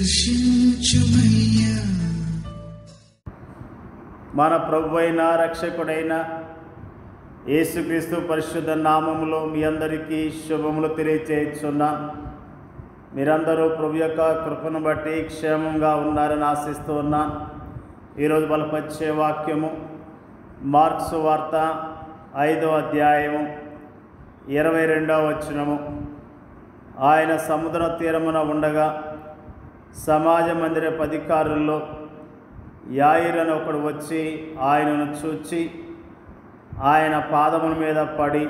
దర్శించుమయ్యా. మన ప్రభువైన రక్షకుడైన యేసుక్రీస్తు పరిశుద్ధ నామములో మీ అందరికీ శుభములు తెలియచేస్తున్నాను. మీరందరూ ప్రభు యొక్క కృపను బట్టి క్షేమంగా ఉన్నారని ఆశిస్తూ ఉన్నాను. ఈరోజు బలపరిచే వాక్యము మార్కు సువార్త 5వ అధ్యాయము 22వ వచనము. ఆయన సముద్ర తీరమున ఉండగా సమాజ మందిరపు అధికారుల్లో యాయిరు అని ఒకడు వచ్చి ఆయనను చూచి ఆయన పాదముల మీద పడి,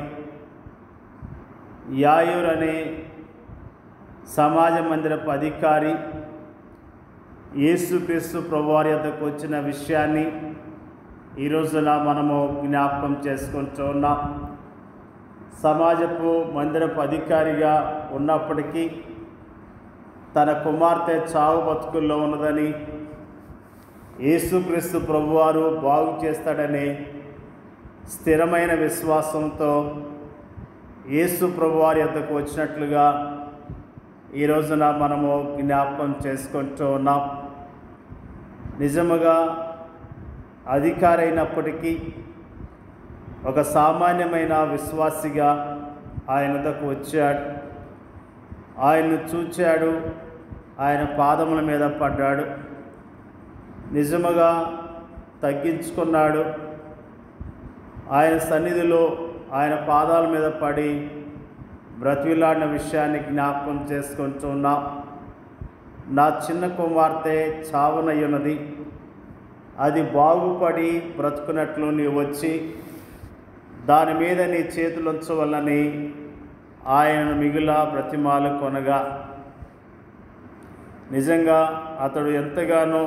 యాయిరు అనే సమాజ మందిరపు అధికారి యేసుక్రీస్తు ప్రభువారి యొద్దకు వచ్చిన విషయాన్ని ఈ రోజున మనము జ్ఞాపకం చేసుకుంటూ ఉన్నాం. సమాజపు మందిరపు అధికారిగా ఉన్నప్పటికీ తన కుమార్తె చావు బతుకుల్లో ఉన్నదని, యేసుక్రీస్తు ప్రభువారు బాగు చేస్తాడనే స్థిరమైన విశ్వాసంతో యేసు ప్రభువారి యొద్దకు వచ్చినట్లుగా ఈ రోజున మనము జ్ఞాపకం చేసుకుంటూ ఉన్నాం. నిజముగా అధికారి అయినప్పటికీ ఒక సామాన్యమైన విశ్వాసిగా ఆయన వద్దకు వచ్చాడు. ఆయన్ను చూచాడు, ఆయన పాదముల మీద పడ్డాడు, నిజముగా తగ్గించుకున్నాడు. ఆయన సన్నిధిలో ఆయన పాదాల మీద పడి బ్రతిలాడిన విషయాన్ని జ్ఞాపకం చేసుకుంటున్నాం. నా చిన్న కుమార్తె చావనయ్యున్నది, అది బాగుపడి బ్రతుకున్నట్లు నీవు వచ్చి దాని మీద నీ చేతులు ఉంచవలని ఆయనను మిగుల బ్రతిమాలు కొనగా, నిజంగా అతడు ఎంతగానో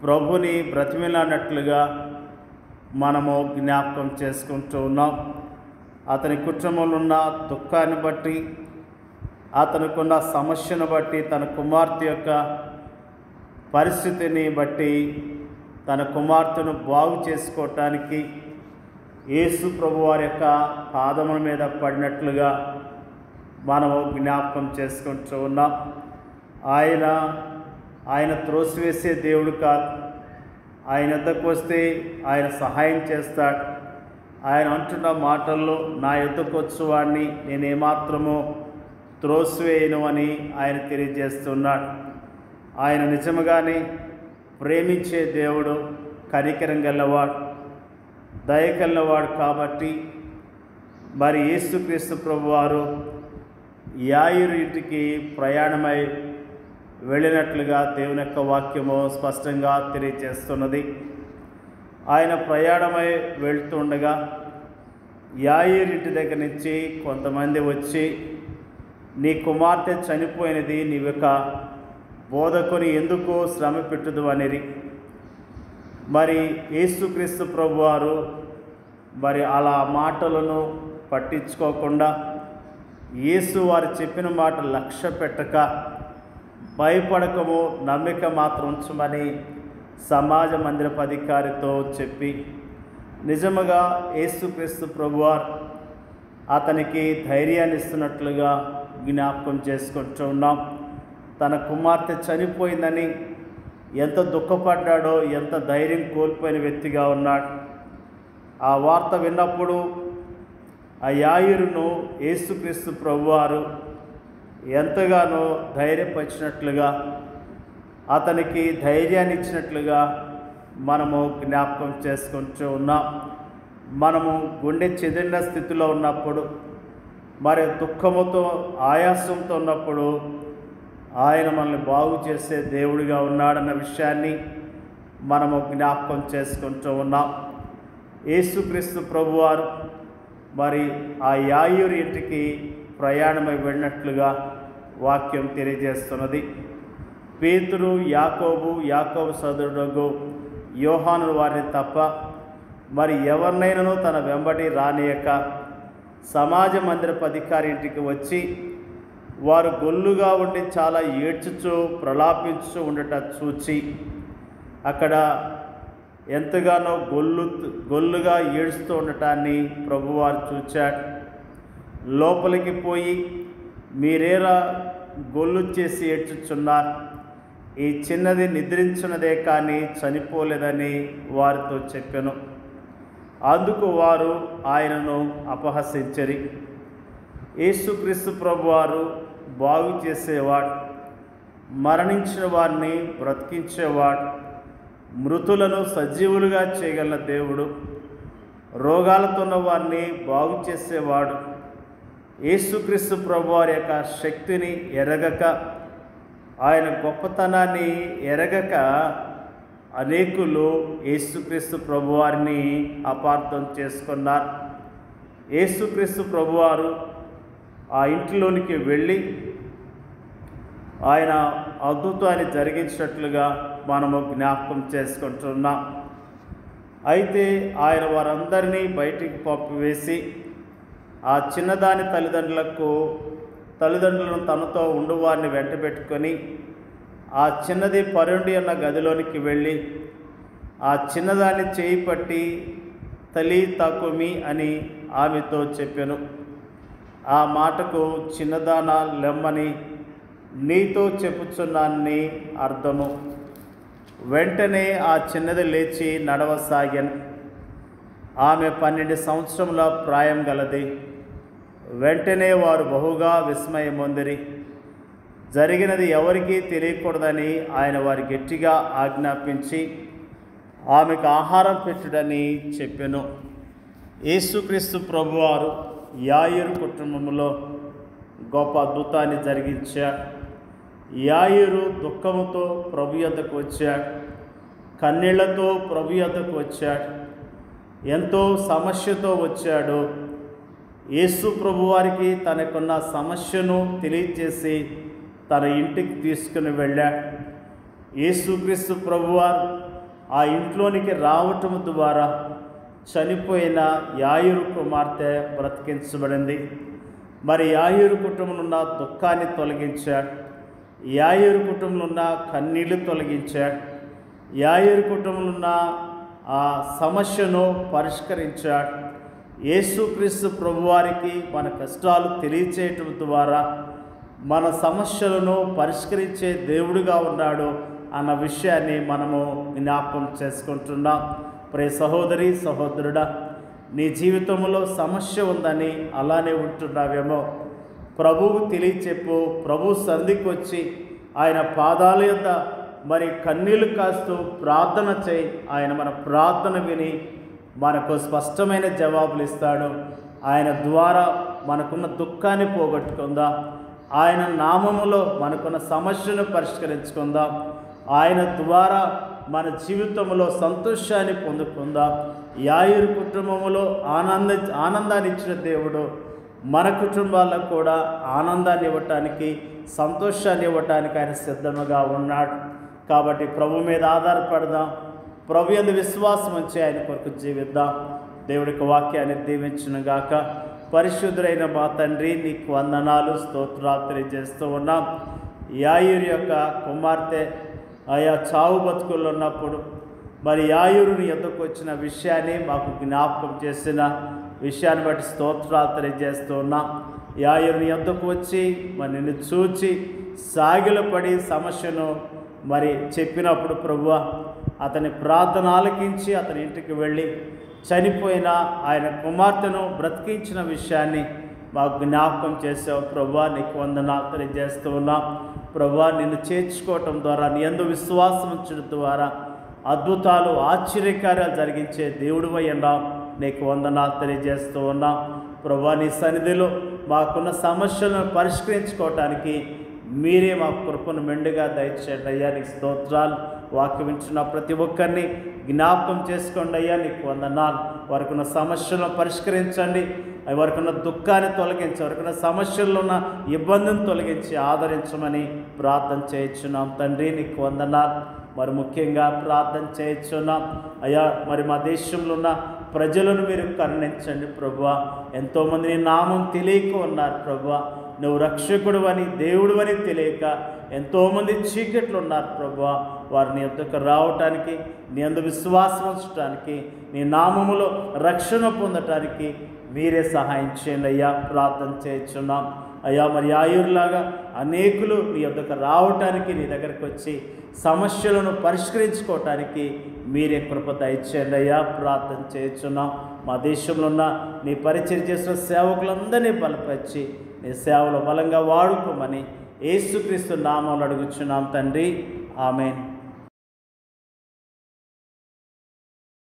ప్రభుని బ్రతిమిలాడినట్లుగా మనము జ్ఞాపకం చేసుకుంటూ ఉన్నాం. అతని కుటుంబంలో ఉన్న దుఃఖాన్ని బట్టి, అతనికున్న సమస్యను బట్టి, తన కుమార్తె యొక్క పరిస్థితిని బట్టి తన కుమార్తెను బాగు చేసుకోవటానికి యేసు ప్రభువారి యొక్క పాదముల మీద పడినట్లుగా మనము జ్ఞాపకం చేసుకుంటూ ఉన్నాం. ఆయన త్రోసివేసే దేవుడు కాదు. ఆయన వద్దకు వస్తే ఆయన సహాయం చేస్తాడు. ఆయన అంటున్న మాటల్లో, నా యొద్దకు వచ్చువాడిని నేనేమాత్రమో త్రోసివేయను అని ఆయన తెలియజేస్తున్నాడు. ఆయన నిజముగానే ప్రేమించే దేవుడు, కనికరం గలవాడు, దయ గలవాడు. కాబట్టి మరి యేసుక్రీస్తు ప్రభువారు యాయిరు ఇంటికి ప్రయాణమై వెళ్ళినట్లుగా దేవుని యొక్క వాక్యము స్పష్టంగా తెలియజేస్తున్నది. ఆయన ప్రయాణమై వెళ్తుండగా యాయిరు ఇంటి దగ్గర నుంచి కొంతమంది వచ్చి, నీ కుమార్తె చనిపోయినది, నీవొక బోధకుని ఎందుకు శ్రమ పెట్టుదు అనిరి. మరి యేసుక్రీస్తు ప్రభువారు మరి అలా మాటలను పట్టించుకోకుండా యేసు వారు చెప్పిన మాట లక్ష్య పెట్టక, భయపడకము, నమ్మిక మాత్రం ఉంచమని సమాజ మందిరపు అధికారితో చెప్పి, నిజముగా యేసుక్రీస్తు ప్రభువారు అతనికి ధైర్యాన్ని ఇస్తున్నట్లుగా జ్ఞాపకం చేసుకుంటూ ఉన్నాం. తన కుమార్తె చనిపోయిందని ఎంత దుఃఖపడ్డాడో, ఎంత ధైర్యం కోల్పోయిన వ్యక్తిగా ఉన్నాడు. ఆ వార్త విన్నప్పుడు ఆ యాయిరును యేసుక్రీస్తు ప్రభువారు ఎంతగానో ధైర్యపరిచినట్లుగా, అతనికి ధైర్యాన్ని ఇచ్చినట్లుగా మనము జ్ఞాపకం చేసుకుంటూ ఉన్నాం. మనము గుండె చెదిరిన స్థితిలో ఉన్నప్పుడు, మరి దుఃఖముతో ఆయాసంతో ఉన్నప్పుడు ఆయన మనల్ని బాగు చేసే దేవుడిగా ఉన్నాడన్న విషయాన్ని మనము జ్ఞాపకం చేసుకుంటూ ఉన్నాం. యేసుక్రీస్తు ప్రభువారు మరి ఆ యాయిరు ఇంటికి ప్రయాణమై వెళ్ళినట్లుగా వాక్యం తెలియజేస్తున్నది. పేతురు, యాకోబు సోదరుడు యోహాను వారిని తప్ప మరి ఎవరినైనాను తన వెంబడి రానియక సమాజ మందిరపు అధికారి ఇంటికి వచ్చి వారు గొల్లుగా ఉండి చాలా ఏడ్చుచూ ప్రలాపించు ఉండట చూచి అక్కడ ఎంతగానో గొల్లుగా ఏడుస్తూ ఉండటాన్ని ప్రభువారు చూచాడు. లోపలికి పోయి మీరేలా గొల్లు చేసి ఏడ్చుచున్నారు, ఈ చిన్నది నిద్రించున్నదే కానీ చనిపోలేదని వారితో చెప్పెను. అందుకు వారు ఆయనను అపహసించరి. యేసుక్రీస్తు ప్రభువారు బాగు చేసేవాడు, మరణించిన వారిని బ్రతికించేవాడు, మృతులను సజీవులుగా చేయగల దేవుడు, రోగాలతో ఉన్న వారిని బాగు చేసేవాడు. యేసుక్రీస్తు ప్రభువారి యొక్క శక్తిని ఎరగక, ఆయన గొప్పతనాన్ని ఎరగక అనేకులు యేసుక్రీస్తు ప్రభువారిని అపార్థం చేసుకున్నారు. యేసుక్రీస్తు ప్రభువారు ఆ ఇంటిలోనికి వెళ్ళి ఆయన అద్భుతాన్ని జరిగించినట్లుగా మనము జ్ఞాపకం చేసుకుంటున్నాం. అయితే ఆయన వారందరినీ బయటికి పంపివేసి ఆ చిన్నదాని తల్లిదండ్రులను తనతో ఉండువారిని వెంట పెట్టుకొని ఆ చిన్నది పరుండి ఉన్న గదిలోనికి వెళ్ళి ఆ చిన్నదాన్ని చేయి పట్టి తలి తకుమి అని ఆమెతో చెప్పెను. ఆ మాటకు చిన్నదానా లెమ్మని నీతో చెప్పుచున్నానని అర్థము. వెంటనే ఆ చిన్నది లేచి నడవసాగాను. ఆమె 12 సంవత్సరముల ప్రాయం గలది. వెంటనే వారు బహుగా విస్మయమొందిరి. జరిగినది ఎవరికీ తెలియకూడదని ఆయన వారి గట్టిగా ఆజ్ఞాపించి ఆమెకు ఆహారం పెట్టుడని చెప్పెను. యేసుక్రీస్తు ప్రభువారు యాయిరు కుటుంబంలో గొప్ప అద్భుతాన్ని జరిగించాడు. యాయిరు దుఃఖముతో ప్రభు యొద్దకు వచ్చాడు, కన్నీళ్లతో ప్రభు యొద్దకు వచ్చాడు, ఎంతో సమస్యతో వచ్చాడు. యేసు ప్రభువారికి తనకున్న సమస్యను తెలియజేసి తన ఇంటికి తీసుకుని వెళ్ళాడు. యేసుక్రీస్తు ప్రభువారు ఆ ఇంట్లోనికి రావటం ద్వారా చనిపోయిన యాయిరు కుమార్తె బ్రతికించబడింది. మరి యాయిరు కుటుంబంలో ఉన్న దుఃఖాన్ని తొలగించాడు, యాయిరు కుటుంబంలో ఉన్న కన్నీళ్లు తొలగించాడు, యాయిరు కుటుంబంలో ఉన్న ఆ సమస్యను పరిష్కరించాడు. యేసుక్రీస్తు ప్రభువారికి మన కష్టాలు తెలియచేయటం ద్వారా మన సమస్యలను పరిష్కరించే దేవుడిగా ఉన్నాడు అన్న విషయాన్ని మనము జ్ఞాపకం చేసుకుంటున్నాం. ప్రియ సహోదరి సహోదరుడా, నీ జీవితంలో సమస్య ఉందని అలానే ఉంటున్నావేమో, ప్రభువు తెలియచెప్పు. ప్రభు సన్నిధికి వచ్చి ఆయన పాదాల యొద్ద మరి కన్నీళ్లు కాస్తూ ప్రార్థన చేయి. ఆయన మన ప్రార్థన విని మనకు స్పష్టమైన జవాబులు ఇస్తాడు. ఆయన ద్వారా మనకున్న దుఃఖాన్ని పోగొట్టుకుందాం. ఆయన నామములో మనకున్న సమస్యను పరిష్కరించుకుందాం. ఆయన ద్వారా మన జీవితంలో సంతోషాన్ని పొందుకుందాం. యాయిరు కుటుంబములో ఆనందాన్ని ఇచ్చిన దేవుడు మన కుటుంబాలకు కూడా ఆనందాన్ని ఇవ్వటానికి, సంతోషాన్ని ఇవ్వటానికి ఆయన సిద్ధముగా ఉన్నాడు. కాబట్టి ప్రభు మీద ఆధారపడదాం, ప్రభు యందు విశ్వాసం ఉంచి ఆయన కొరకు జీవిద్దాం. దేవుడికి వాక్యాన్ని దీవించునుగాక. పరిశుద్ధుడైన మా తండ్రి, నీకు వందనాలు, స్తోత్రాలు తెలియజేస్తూ ఉన్నాం. యాయిరు యొక్క కుమార్తె ఆయా చావు బతుకుల్లో ఉన్నప్పుడు మరి యాయిరుని ఎద్దకు వచ్చిన విషయాన్ని మాకు జ్ఞాపకం చేసిన విషయాన్ని బట్టి స్తోత్రాలు తెలియజేస్తూ ఉన్నాం. యాయిరుని ఎద్దకు వచ్చి మరి నిన్ను చూచి సాగిలపడి సమస్యను మరి చెప్పినప్పుడు ప్రభువా, అతని ప్రార్థన ఆలకించి అతని ఇంటికి వెళ్ళి చనిపోయిన ఆయన కుమార్తెను బ్రతికించిన విషయాన్ని మాకు జ్ఞాపకం చేసావు. ప్రభువా, నీకు వందనాలు తెలియజేస్తూ ఉన్నాం. ప్రభువా, నిన్ను చేర్చుకోవటం ద్వారా, నీ యందు విశ్వాసం ఉంచడం ద్వారా అద్భుతాలు, ఆశ్చర్యకార్యాలు జరిగించే దేవుడివై ఉన్నాం. నీకు వందనాలు తెలియజేస్తూ ఉన్నాం. ప్రభువా, నీ సన్నిధిలో మాకున్న సమస్యలను పరిష్కరించుకోవటానికి మీరే మా కృపను మెండుగా దయచేయండి అయ్యా. నీకు స్తోత్రాలు. వాక్యం వింటున్న ప్రతి ఒక్కరిని జ్ఞాపకం చేసుకోండి అయ్యా. నీకు వందనాలు. వారికి ఉన్న సమస్యలను పరిష్కరించండి, వారికి ఉన్న దుఃఖాన్ని తొలగించి, వారికి ఉన్న సమస్యల్లో ఉన్న ఇబ్బందిని తొలగించి ఆదరించమని ప్రార్థన చేయించున్నాం తండ్రి. నీకు వందనాలు. మరి ముఖ్యంగా ప్రార్థన చేయించున్నాం అయ్యా, మరి మా దేశంలో ఉన్న ప్రజలను మీరు కరుణించండి ప్రభువా. ఎంతోమంది నీ నామం తెలియక ఉన్నారు ప్రభువా. నువ్వు రక్షకుడు అని, దేవుడు అని తెలియక ఎంతోమంది చీకట్లు ఉన్నారు ప్రభువా. వారిని ఎద్దకు రావటానికి, నీ అందు విశ్వాసం ఉంచడానికి, నీ నామములో రక్షణ పొందటానికి మీరే సహాయం చేయండి అయ్యా. ప్రార్థన చేస్తున్నాం అయ్యా. మరి ఆయుర్లాగా అనేకులు నీ వద్దకు రావటానికి, నీ దగ్గరకు వచ్చి సమస్యలను పరిష్కరించుకోవటానికి మీరే కృప దయచేయండి అయ్యా. ప్రార్థన చేస్తున్నాం. మా దేశంలో ఉన్న నీ పరిచయం చేసిన సేవకులందరినీ బలపరిచి నీ సేవలో బలంగా వాడుకోమని యేసుక్రీస్తు నామములో అడుగుచున్నాం తండ్రి. ఆమేన్.